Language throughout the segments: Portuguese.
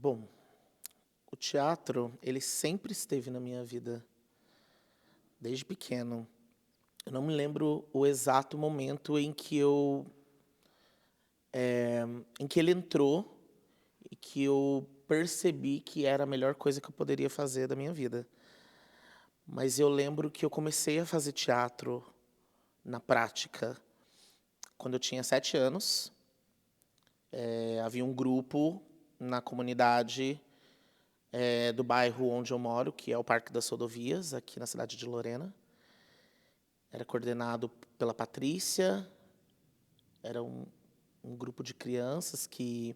Bom, o teatro, ele sempre esteve na minha vida, desde pequeno. Eu não me lembro o exato momento em que ele entrou e que eu percebi que era a melhor coisa que eu poderia fazer da minha vida. Mas eu lembro que eu comecei a fazer teatro na prática quando eu tinha 7 anos. Havia um grupo na comunidade do bairro onde eu moro, que é o Parque das Rodovias, aqui na cidade de Lorena. Era coordenado pela Patrícia, era um grupo de crianças que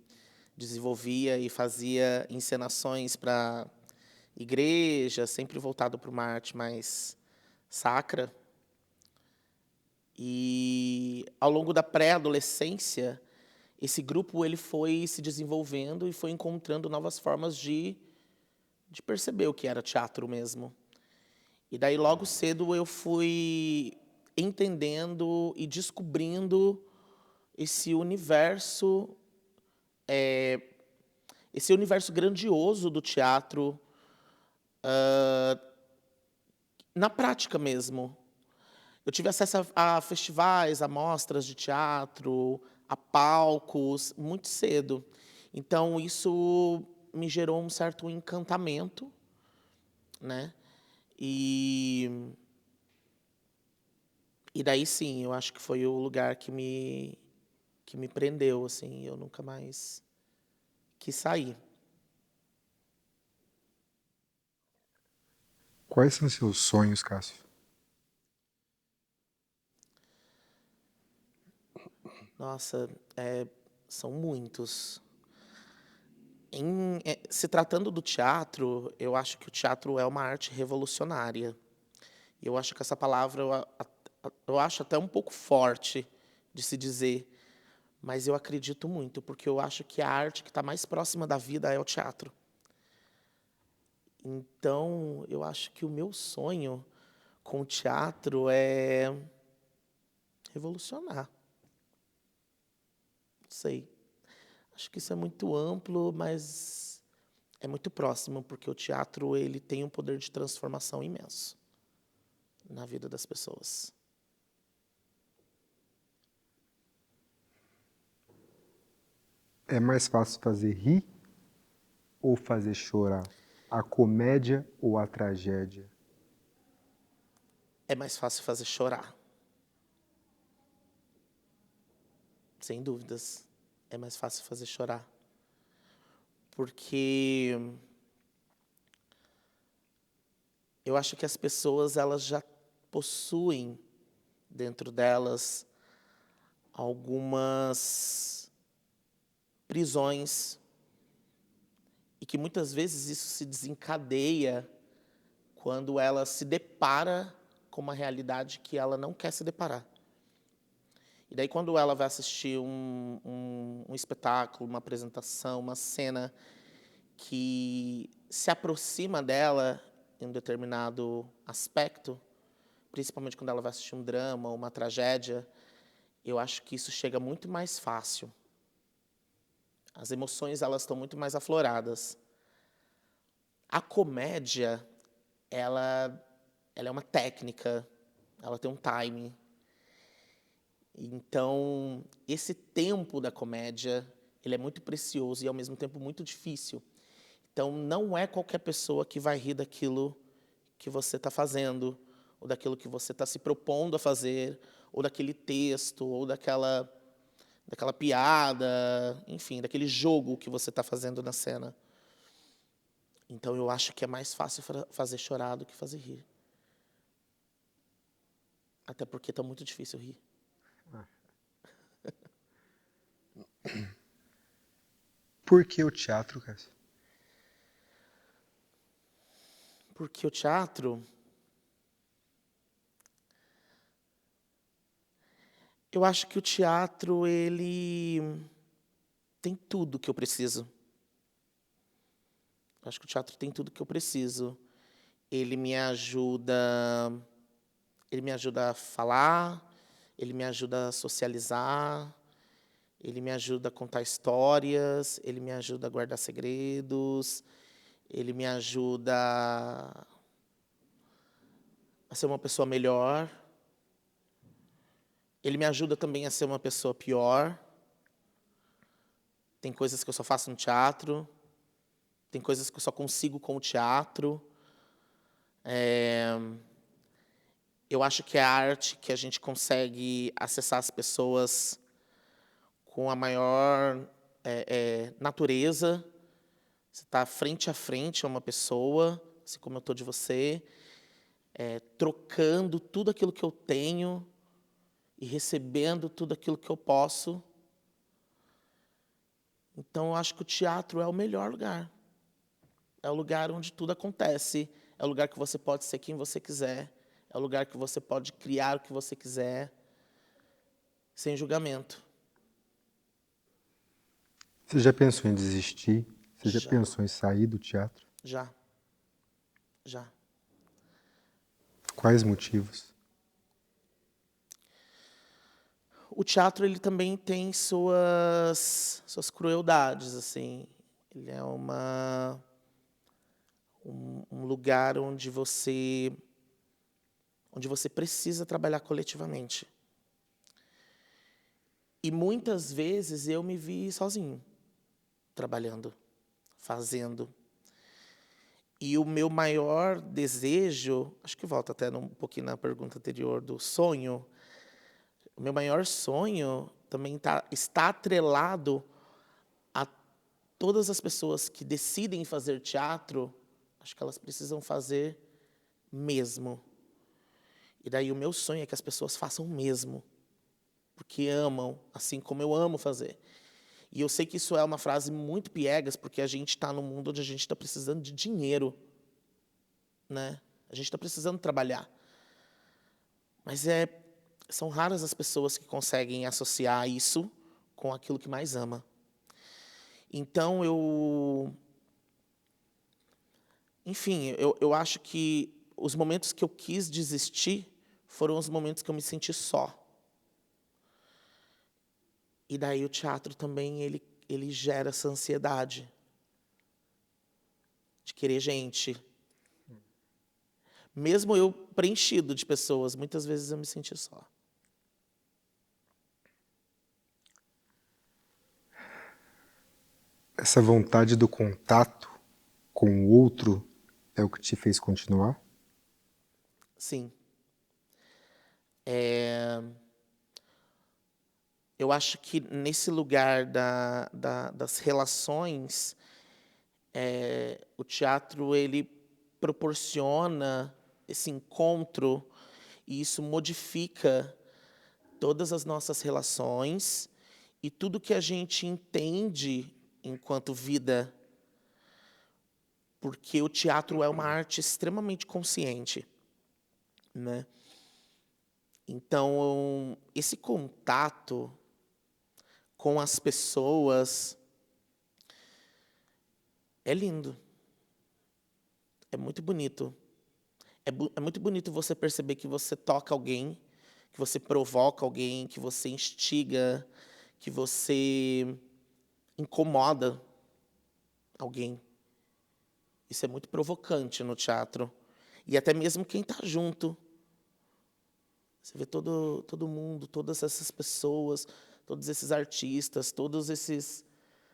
desenvolvia e fazia encenações para igreja, sempre voltado para uma arte mais sacra. E ao longo da pré-adolescência, esse grupo ele foi se desenvolvendo e foi encontrando novas formas de perceber o que era teatro mesmo. E daí logo cedo eu fui entendendo e descobrindo esse universo, esse universo grandioso do teatro, na prática mesmo. Eu tive acesso a festivais, a mostras de teatro, a palcos, muito cedo. Então isso me gerou um certo encantamento, né? E, e daí sim, eu acho que foi o lugar que me prendeu, assim, eu nunca mais quis sair. Quais são seus sonhos, Cássio? Nossa, são muitos. Se tratando do teatro, eu acho que o teatro é uma arte revolucionária. E eu acho que essa palavra eu acho até um pouco forte de se dizer, mas eu acredito muito, porque eu acho que a arte que está mais próxima da vida é o teatro. Então, eu acho que o meu sonho com o teatro é revolucionar. Não sei. Acho que isso é muito amplo, mas é muito próximo, porque o teatro ele tem um poder de transformação imenso na vida das pessoas. É mais fácil fazer rir ou fazer chorar? A comédia ou a tragédia? É mais fácil fazer chorar, sem dúvidas. É mais fácil fazer chorar. Porque eu acho que as pessoas elas já possuem dentro delas algumas prisões e que muitas vezes isso se desencadeia quando ela se depara com uma realidade que ela não quer se deparar. E daí quando ela vai assistir um espetáculo, uma apresentação, uma cena que se aproxima dela em um determinado aspecto, principalmente quando ela vai assistir um drama ou uma tragédia, eu acho que isso chega muito mais fácil. As emoções elas estão muito mais afloradas. A comédia, ela, ela é uma técnica, ela tem um timing. Então, esse tempo da comédia, ele é muito precioso e ao mesmo tempo muito difícil. Então, não é qualquer pessoa que vai rir daquilo que você está fazendo, ou daquilo que você está se propondo a fazer, ou daquele texto, ou daquela piada, enfim, daquele jogo que você está fazendo na cena. Então, eu acho que é mais fácil fazer chorar do que fazer rir. Até porque está muito difícil rir. Por que o teatro, Cássio? Porque o teatro, eu acho que o teatro, ele tem tudo que eu preciso. Eu acho que o teatro tem tudo que eu preciso. Ele me ajuda, ele me ajuda a falar, ele me ajuda a socializar, Ele me ajuda a contar histórias, ele me ajuda a guardar segredos, ele me ajuda a ser uma pessoa melhor. Ele me ajuda também a ser uma pessoa pior. Tem coisas que eu só faço no teatro, tem coisas que eu só consigo com o teatro. Eu acho que é a arte que a gente consegue acessar as pessoas com a maior natureza. Você está frente a frente a uma pessoa, assim como eu estou de você, trocando tudo aquilo que eu tenho e recebendo tudo aquilo que eu posso. Então, eu acho que o teatro é o melhor lugar. É o lugar onde tudo acontece. É o lugar que você pode ser quem você quiser. É o lugar que você pode criar o que você quiser, sem julgamento. Você já pensou em desistir? Você já Já, pensou em sair do teatro? já, já. Quais motivos? O teatro, ele também tem suas crueldades, assim. Ele é um lugar onde você precisa trabalhar coletivamente. E muitas vezes eu me vi sozinho, trabalhando, fazendo. E o meu maior desejo, acho que volta até um pouquinho na pergunta anterior do sonho, o meu maior sonho também está atrelado a todas as pessoas que decidem fazer teatro, acho que elas precisam fazer mesmo. E daí o meu sonho é que as pessoas façam mesmo, porque amam, assim como eu amo fazer. E eu sei que isso é uma frase muito piegas, porque a gente está num mundo onde a gente está precisando de dinheiro, né? A gente está precisando trabalhar. Mas são raras as pessoas que conseguem associar isso com aquilo que mais ama. Então, enfim, eu acho que os momentos que eu quis desistir foram os momentos que eu me senti só. E daí o teatro também, ele gera essa ansiedade de querer gente. Mesmo eu preenchido de pessoas, muitas vezes eu me senti só. Essa vontade do contato com o outro é o que te fez continuar? Sim. Eu acho que nesse lugar das relações, o teatro ele proporciona esse encontro e isso modifica todas as nossas relações e tudo que a gente entende enquanto vida, porque o teatro é uma arte extremamente consciente, né? Então, esse contato com as pessoas é lindo, é muito bonito. É muito bonito você perceber que você toca alguém, que você provoca alguém, que você instiga, que você incomoda alguém. Isso é muito provocante no teatro. E até mesmo quem está junto. Você vê todo mundo, todas essas pessoas, todos esses artistas,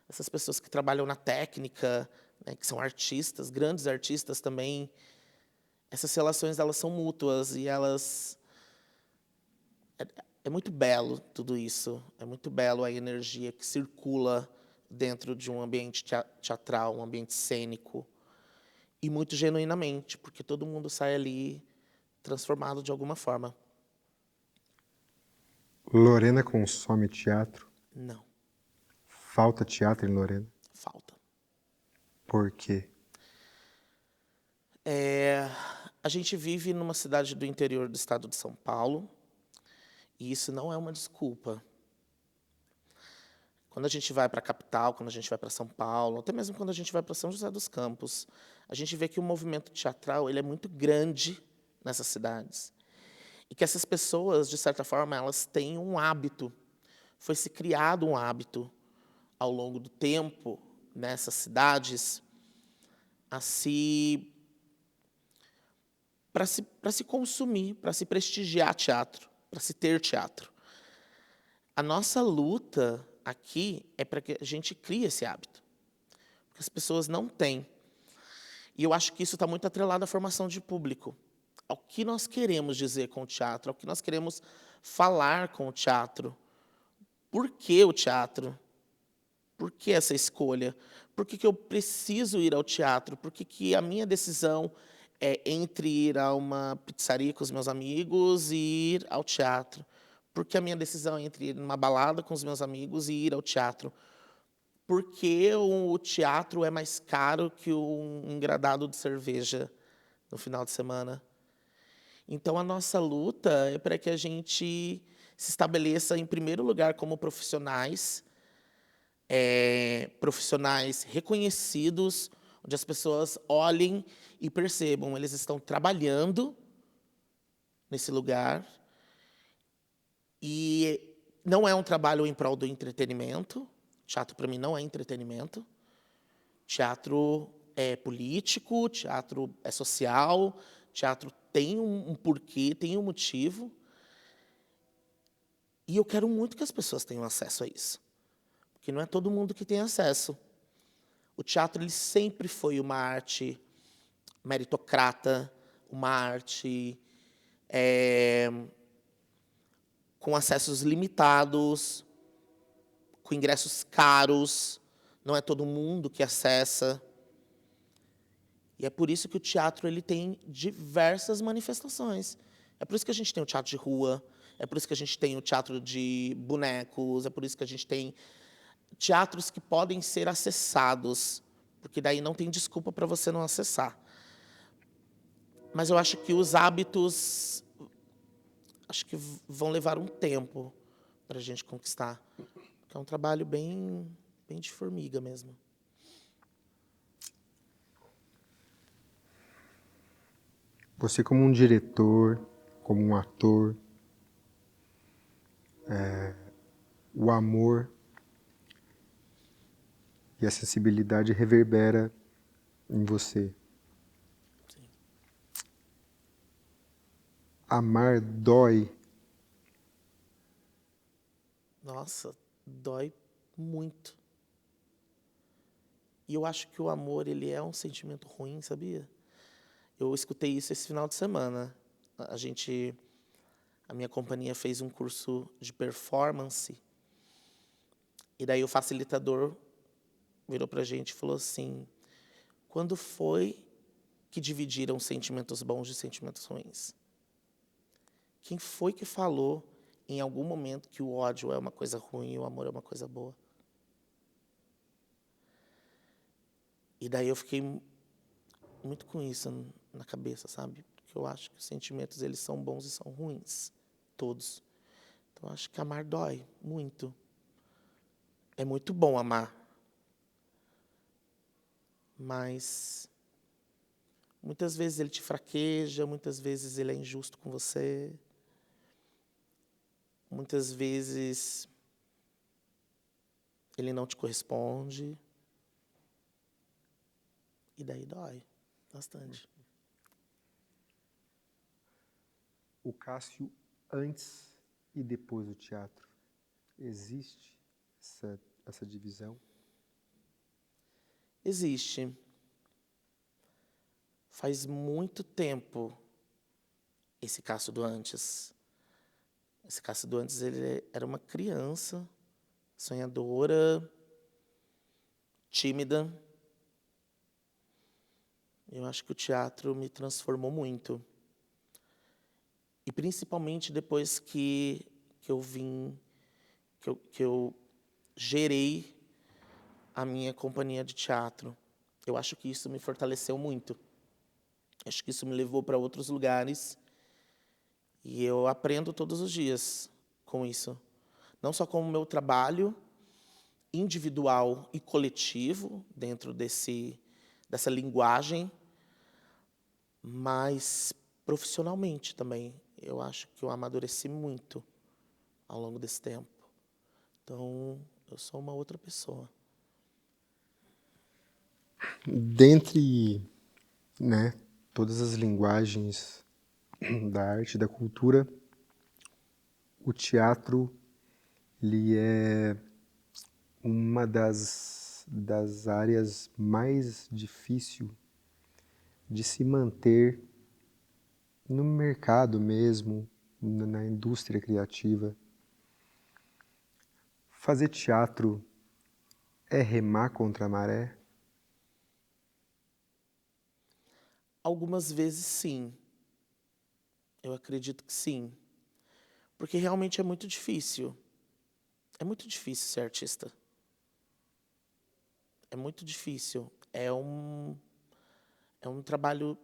essas pessoas que trabalham na técnica, né, que são artistas, grandes artistas também. Essas relações, elas são mútuas e é muito belo tudo isso. É muito belo a energia que circula dentro de um ambiente teatral, um ambiente cênico. E muito genuinamente, porque todo mundo sai ali transformado de alguma forma. Lorena consome teatro? Não, Falta teatro em Lorena? falta. Por quê? A gente vive numa cidade do interior do estado de São Paulo, e isso não é uma desculpa. Quando a gente vai para a capital, quando a gente vai para São Paulo, até mesmo quando a gente vai para São José dos Campos, a gente vê que o movimento teatral ele é muito grande nessas cidades. E que essas pessoas, de certa forma, elas têm um hábito foi se criado um hábito ao longo do tempo nessas cidades a se para se consumir, para se prestigiar teatro, para se ter teatro. A nossa luta aqui é para que a gente crie esse hábito, porque as pessoas não têm. E eu acho que isso está muito atrelado à formação de público, ao que nós queremos dizer com o teatro, ao que nós queremos falar com o teatro. Por que o teatro? Por que essa escolha? Por que eu preciso ir ao teatro? Por que a minha decisão é entre ir a uma pizzaria com os meus amigos e ir ao teatro? Por que a minha decisão é entre ir numa balada com os meus amigos e ir ao teatro? Por que o teatro é mais caro que um engradado de cerveja no final de semana? Então, a nossa luta é para que a gente se estabeleça, em primeiro lugar, como profissionais, profissionais reconhecidos, onde as pessoas olhem e percebam, eles estão trabalhando nesse lugar e não é um trabalho em prol do entretenimento. Teatro, para mim, não é entretenimento. Teatro é político, teatro é social, teatro tem um porquê, tem um motivo. E eu quero muito que as pessoas tenham acesso a isso, porque não é todo mundo que tem acesso. O teatro ele sempre foi uma arte meritocrata, uma arte com acessos limitados, com ingressos caros, não é todo mundo que acessa. E é por isso que o teatro ele tem diversas manifestações. É por isso que a gente tem o teatro de rua, é por isso que a gente tem o teatro de bonecos, é por isso que a gente tem teatros que podem ser acessados, porque daí não tem desculpa para você não acessar. Mas eu acho que os hábitos acho que vão levar um tempo para a gente conquistar. Porque é um trabalho bem de formiga mesmo. Você como um diretor, como um ator, o amor e a sensibilidade reverbera em você. Sim. Amar dói. Nossa, dói muito. E eu acho que o amor ele é um sentimento ruim, sabia? Eu escutei isso esse final de semana. A minha companhia fez um curso de performance e daí o facilitador virou pra gente e falou assim: quando foi que dividiram sentimentos bons de sentimentos ruins? Quem foi que falou em algum momento que o ódio é uma coisa ruim e o amor é uma coisa boa? E daí eu fiquei muito com isso na cabeça, sabe? Porque eu acho que os sentimentos eles são bons e são ruins, todos. Então eu acho que amar dói muito. É muito bom amar, mas muitas vezes ele te fraqueja, muitas vezes ele é injusto com você, muitas vezes ele não te corresponde. E daí dói bastante. O Cássio antes e depois do teatro. Existe essa divisão? Existe. Faz muito tempo esse Cássio do antes. Esse Cássio do antes ele era uma criança, sonhadora, tímida. Eu acho que o teatro me transformou muito. E principalmente depois que eu vim, que eu gerei a minha companhia de teatro. Eu acho que isso me fortaleceu muito. Acho que isso me levou para outros lugares. E eu aprendo todos os dias com isso. Não só com o meu trabalho individual e coletivo dentro dessa linguagem, mas profissionalmente também. Eu acho que eu amadureci muito ao longo desse tempo. Então, eu sou uma outra pessoa. Dentre, né, todas as linguagens da arte e da cultura, o teatro ele é uma das áreas mais difícil de se manter no mercado mesmo, na indústria criativa. Fazer teatro é remar contra a maré? Algumas vezes, sim. Eu acredito que sim. Porque realmente é muito difícil. É muito difícil ser artista. É muito difícil. É um trabalho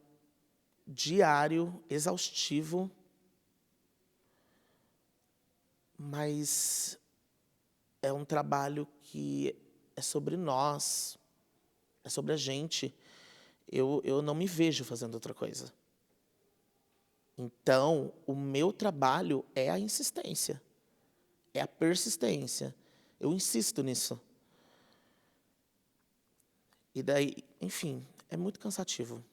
diário, exaustivo, mas é um trabalho que é sobre nós, é sobre a gente. Eu não me vejo fazendo outra coisa. Então, o meu trabalho é a insistência, é a persistência. Eu insisto nisso. E daí, enfim, é muito cansativo.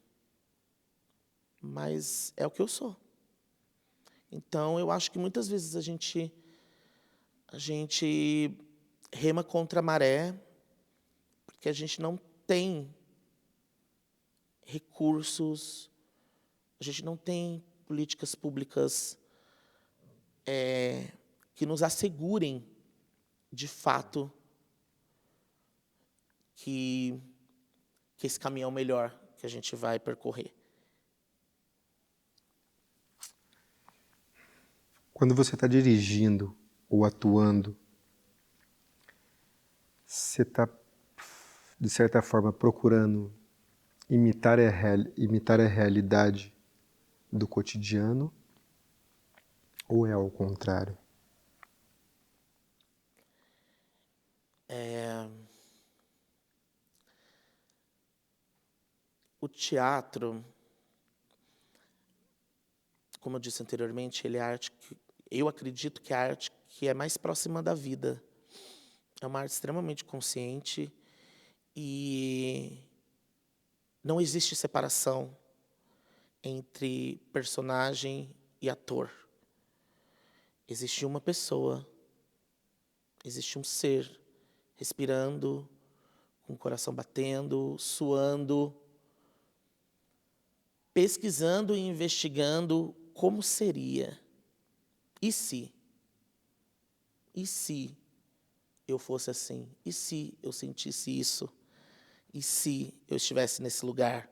Mas é o que eu sou. Então, eu acho que muitas vezes a gente rema contra a maré, porque a gente não tem recursos, a gente não tem políticas públicas que nos assegurem, de fato, que, que esse caminho é o melhor que a gente vai percorrer. Quando você está dirigindo ou atuando, você está, de certa forma, procurando imitar a realidade do cotidiano ou é ao contrário? O teatro, como eu disse anteriormente, ele é a arte que eu acredito que é a arte que é mais próxima da vida. É uma arte extremamente consciente e não existe separação entre personagem e ator. Existe uma pessoa, existe um ser respirando, com o coração batendo, suando, pesquisando e investigando como seria. E se? E se eu fosse assim? E se eu sentisse isso? E se eu estivesse nesse lugar?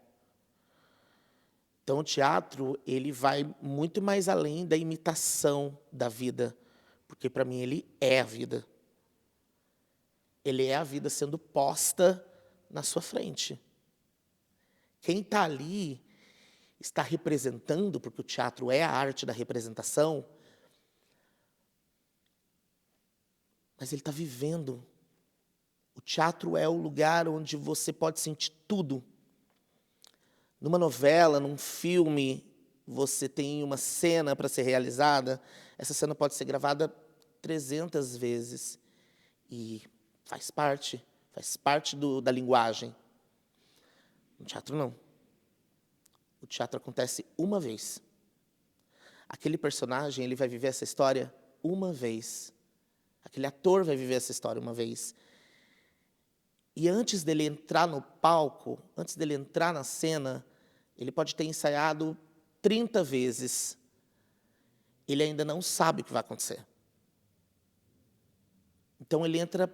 Então, o teatro, ele vai muito mais além da imitação da vida, porque para mim ele é a vida. Ele é a vida sendo posta na sua frente. Quem está ali está representando, porque o teatro é a arte da representação, mas ele está vivendo. O teatro é o lugar onde você pode sentir tudo. Numa novela, num filme, você tem uma cena para ser realizada, essa cena pode ser gravada 300 vezes e faz parte da linguagem. No teatro, não. O teatro acontece uma vez. Aquele personagem, ele vai viver essa história uma vez. Aquele ator vai viver essa história uma vez. E antes dele entrar no palco, antes dele entrar na cena, ele pode ter ensaiado 30 vezes. Ele ainda não sabe o que vai acontecer. Então ele entra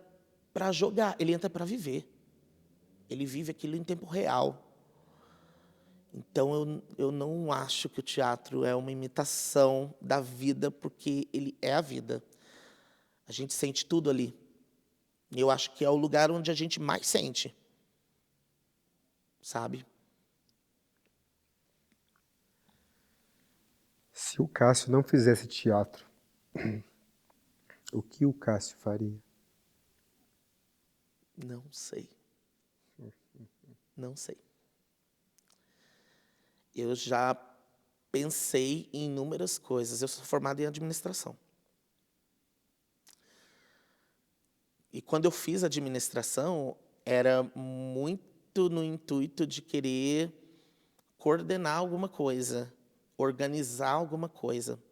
para jogar, ele entra para viver. Ele vive aquilo em tempo real. Então eu não acho que o teatro é uma imitação da vida, porque ele é a vida. A gente sente tudo ali. E eu acho que é o lugar onde a gente mais sente. Sabe? Se o Cássio não fizesse teatro, o que o Cássio faria? Não sei. Não sei. Eu já pensei em inúmeras coisas. Eu sou formado em administração. E quando eu fiz administração, era muito no intuito de querer coordenar alguma coisa, organizar alguma coisa.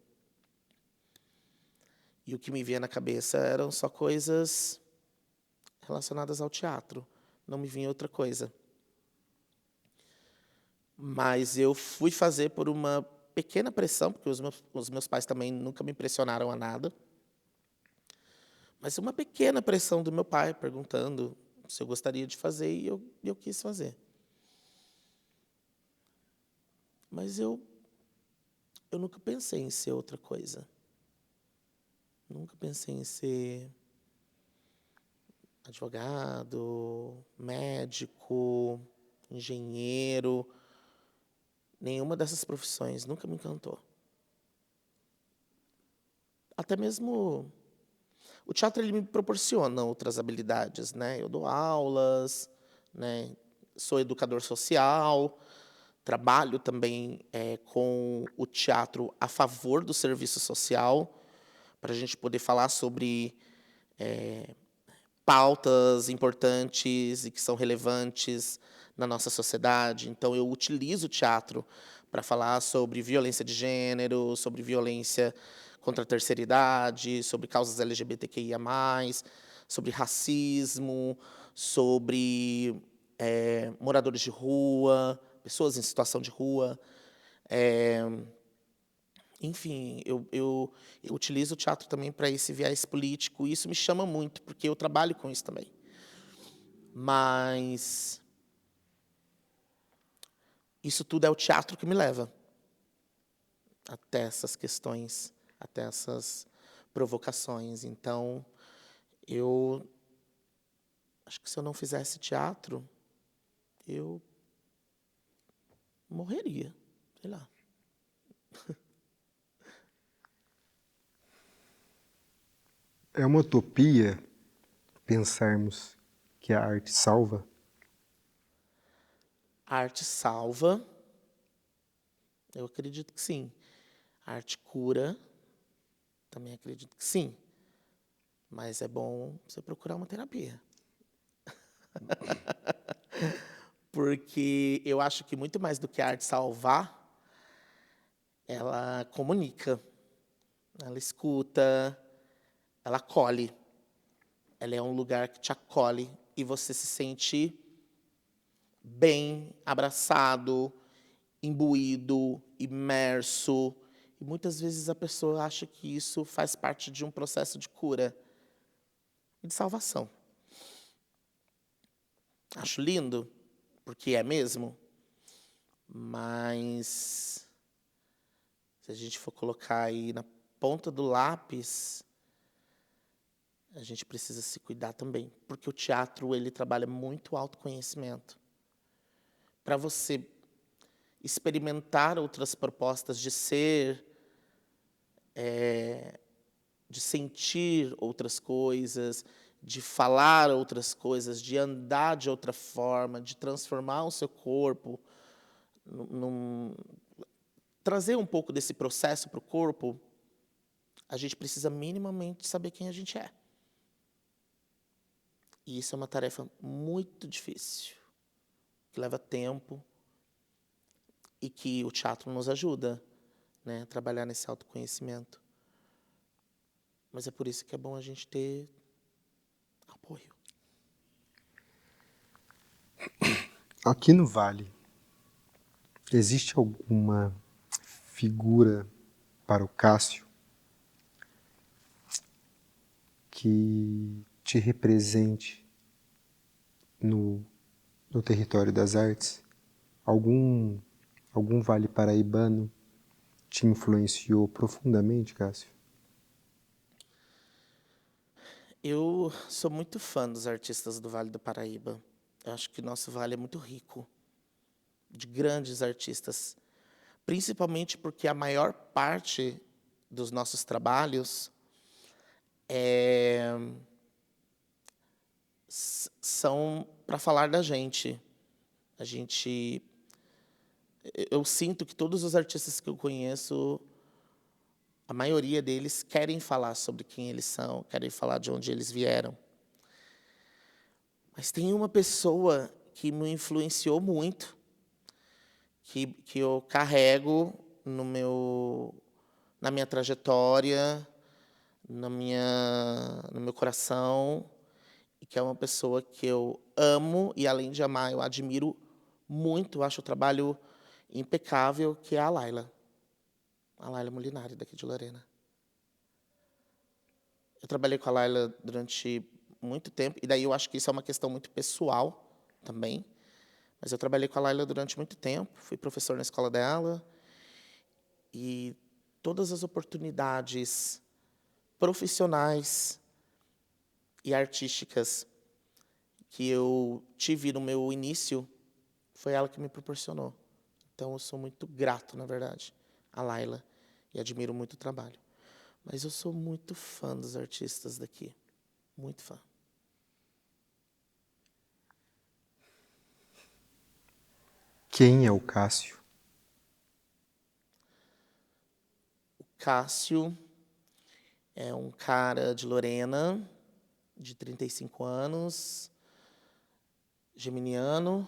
E o que me vinha na cabeça eram só coisas relacionadas ao teatro. Não me vinha outra coisa. Mas eu fui fazer por uma pequena pressão, porque os meus pais também nunca me pressionaram a nada. Mas uma pequena pressão do meu pai, perguntando se eu gostaria de fazer, e eu quis fazer. Mas eu nunca pensei em ser outra coisa. Nunca pensei em ser advogado, médico, engenheiro. Nenhuma dessas profissões nunca me encantou. Até mesmo o teatro ele me proporciona outras habilidades, né? Eu dou aulas, né? Sou educador social, trabalho também com o teatro a favor do serviço social, para a gente poder falar sobre pautas importantes e que são relevantes na nossa sociedade. Então, eu utilizo o teatro para falar sobre violência de gênero, sobre violência contra a terceira idade, sobre causas LGBTQIA+, sobre racismo, sobre moradores de rua, pessoas em situação de rua. Enfim, eu utilizo o teatro também para esse viés político, e isso me chama muito, porque eu trabalho com isso também. Mas isso tudo é o teatro que me leva até essas questões, até essas provocações. Então, eu acho que se eu não fizesse teatro, eu morreria, sei lá. É uma utopia pensarmos que a arte salva? A arte salva, eu acredito que sim. A arte cura, também acredito que sim. Mas é bom você procurar uma terapia. Porque eu acho que muito mais do que a arte salvar, ela comunica, ela escuta, ela acolhe. Ela é um lugar que te acolhe e você se sente bem, abraçado, imbuído, imerso. E muitas vezes a pessoa acha que isso faz parte de um processo de cura e de salvação. Acho lindo, porque é mesmo, mas se a gente for colocar aí na ponta do lápis, a gente precisa se cuidar também, porque o teatro ele trabalha muito autoconhecimento. Para você experimentar outras propostas de ser, de sentir outras coisas, de falar outras coisas, de andar de outra forma, de transformar o seu corpo, trazer um pouco desse processo para o corpo, a gente precisa minimamente saber quem a gente é. E isso é uma tarefa muito difícil, que leva tempo e que o teatro nos ajuda, né, a trabalhar nesse autoconhecimento. Mas é por isso que é bom a gente ter apoio. Aqui no Vale, existe alguma figura para o Cássio que te represente no território das artes? Algum vale paraibano te influenciou profundamente, Cássio? Eu sou muito fã dos artistas do Vale do Paraíba. Eu acho que nosso vale é muito rico de grandes artistas, principalmente porque a maior parte dos nossos trabalhos são para falar da gente. Eu sinto que todos os artistas que eu conheço, a maioria deles querem falar sobre quem eles são, querem falar de onde eles vieram. Mas tem uma pessoa que me influenciou muito, que eu carrego na minha trajetória, no meu coração, e que é uma pessoa que eu amo e, além de amar, eu admiro muito, acho o trabalho impecável, que é a Laila Molinari, daqui de Lorena. Eu trabalhei com a Laila durante muito tempo, e daí eu acho que isso é uma questão muito pessoal também, mas eu trabalhei com a Laila durante muito tempo, fui professor na escola dela, e todas as oportunidades profissionais e artísticas que eu tive no meu início, foi ela que me proporcionou. Então, eu sou muito grato, na verdade, à Laila, e admiro muito o trabalho. Mas eu sou muito fã dos artistas daqui, muito fã. Quem é o Cássio? Cássio é um cara de Lorena, de 35 anos, geminiano,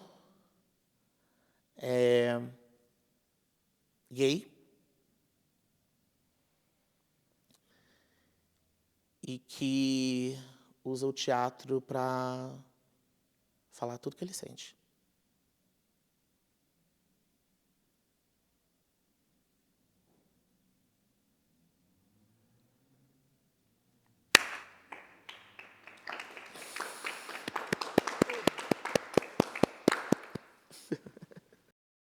gay, e que usa o teatro para falar tudo que ele sente.